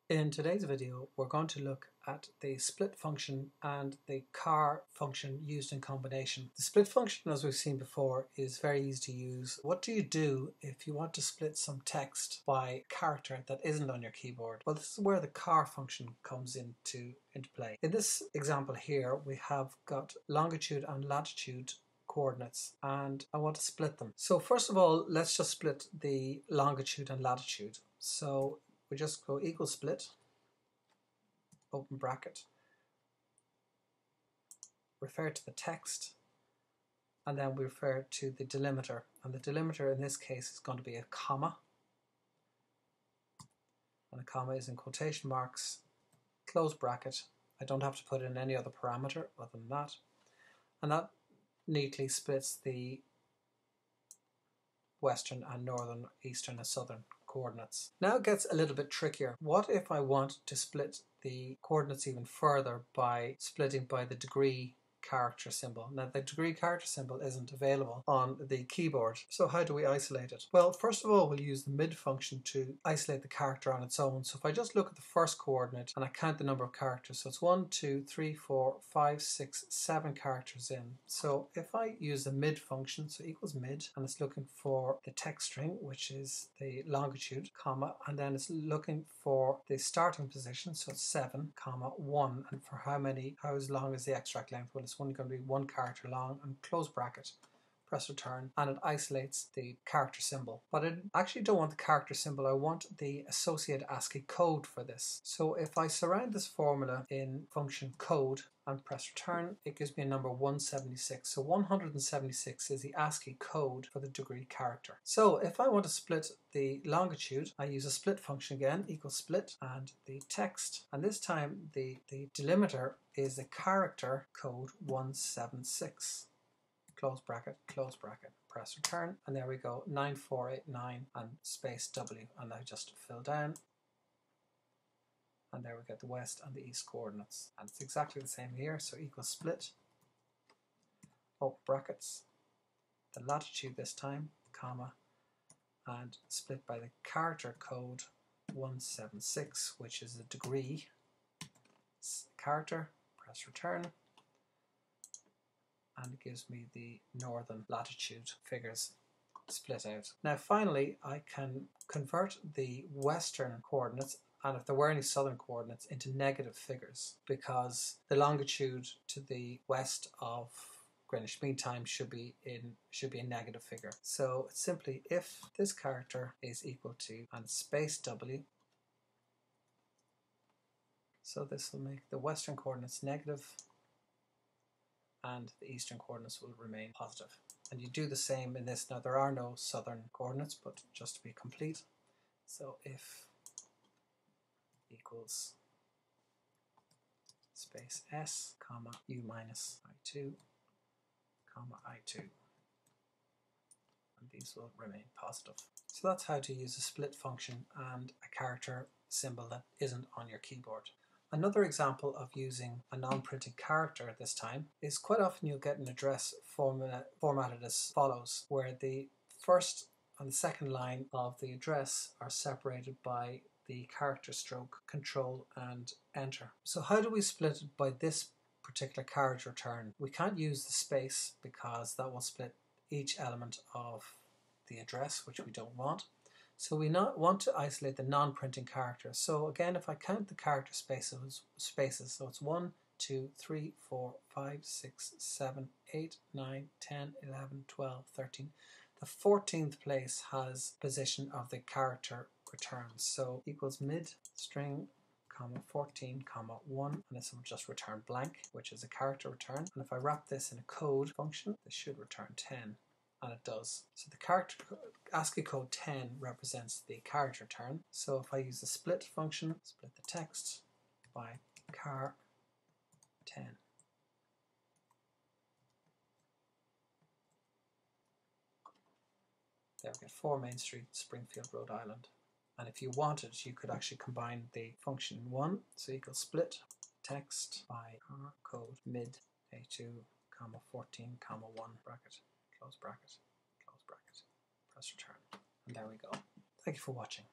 In today's video, we're going to look at the split function and the char function used in combination. The split function, as we've seen before, is very easy to use. What do you do if you want to split some text by a character that isn't on your keyboard? Well, this is where the char function comes into play. In this example here, we have got longitude and latitude coordinates and I want to split them. So first of all, let's just split the longitude and latitude. So we just go equal split, open bracket, refer to the text, and then we refer to the delimiter. And the delimiter in this case is going to be a comma. And a comma is in quotation marks, close bracket. I don't have to put in any other parameter other than that. And that neatly splits the western and northern, eastern and southern coordinates. Now it gets a little bit trickier. What if I want to split the coordinates even further by splitting by the degree character symbol? Now the degree character symbol isn't available on the keyboard, so how do we isolate it? Well, first of all, we'll use the mid function to isolate the character on its own. So if I just look at the first coordinate and I count the number of characters, so it's 1, 2, 3, 4, 5, 6, 7 characters in. So if I use the mid function, so equals mid, and it's looking for the text string, which is the longitude, comma, and then it's looking for the starting position, so it's 7, comma, 1, and for how long is the extract length? Well, it's only going to be 1 character long, and close bracket, press return, and it isolates the character symbol. But I actually don't want the character symbol, I want the associated ASCII code for this. So if I surround this formula in function code and press return, it gives me a number 176. So 176 is the ASCII code for the degree character. So if I want to split the longitude, I use a split function again, equals split, and the text, and this time the delimiter is the character code 176. Close bracket, press return, and there we go, 9489 and space W, and I just fill down, and there we get the west and the east coordinates, and it's exactly the same here. So equals split, open brackets, the latitude this time, comma, and split by the character code 176, which is the degree character, press return, and it gives me the northern latitude figures split out. Now finally, I can convert the western coordinates, and if there were any southern coordinates, into negative figures, because the longitude to the west of Greenwich Mean Time should be a negative figure. So it's simply if this character is equal to, and space W, so this will make the western coordinates negative and the eastern coordinates will remain positive. And you do the same in this. Now there are no southern coordinates, but just to be complete, so if equals space S, comma, U minus I2, comma, I2, and these will remain positive. So that's how to use a split function and a character symbol that isn't on your keyboard. Another example of using a non-printing character this time is quite often you'll get an address formatted as follows, where the first and the second line of the address are separated by the character stroke, control and enter. So how do we split it by this particular character return? We can't use the space because that will split each element of the address, which we don't want. So we want to isolate the non-printing character. So again, if I count the character spaces, so it's 1, 2, 3, 4, 5, 6, 7, 8, 9, 10, 11, 12, 13. The 14th place has position of the character returns. So equals mid string, comma, 14, comma, 1, and this will just return blank, which is a character return. And if I wrap this in a code function, this should return 10. And it does. So the character ASCII code 10 represents the character return. So if I use the split function, split the text by char 10. There we get 4 Main Street, Springfield, Rhode Island. And if you wanted, you could actually combine the function in one. So equals split text by char code mid A2, comma, 14, comma, 1 bracket. Close bracket, press return, and there we go. Thank you for watching.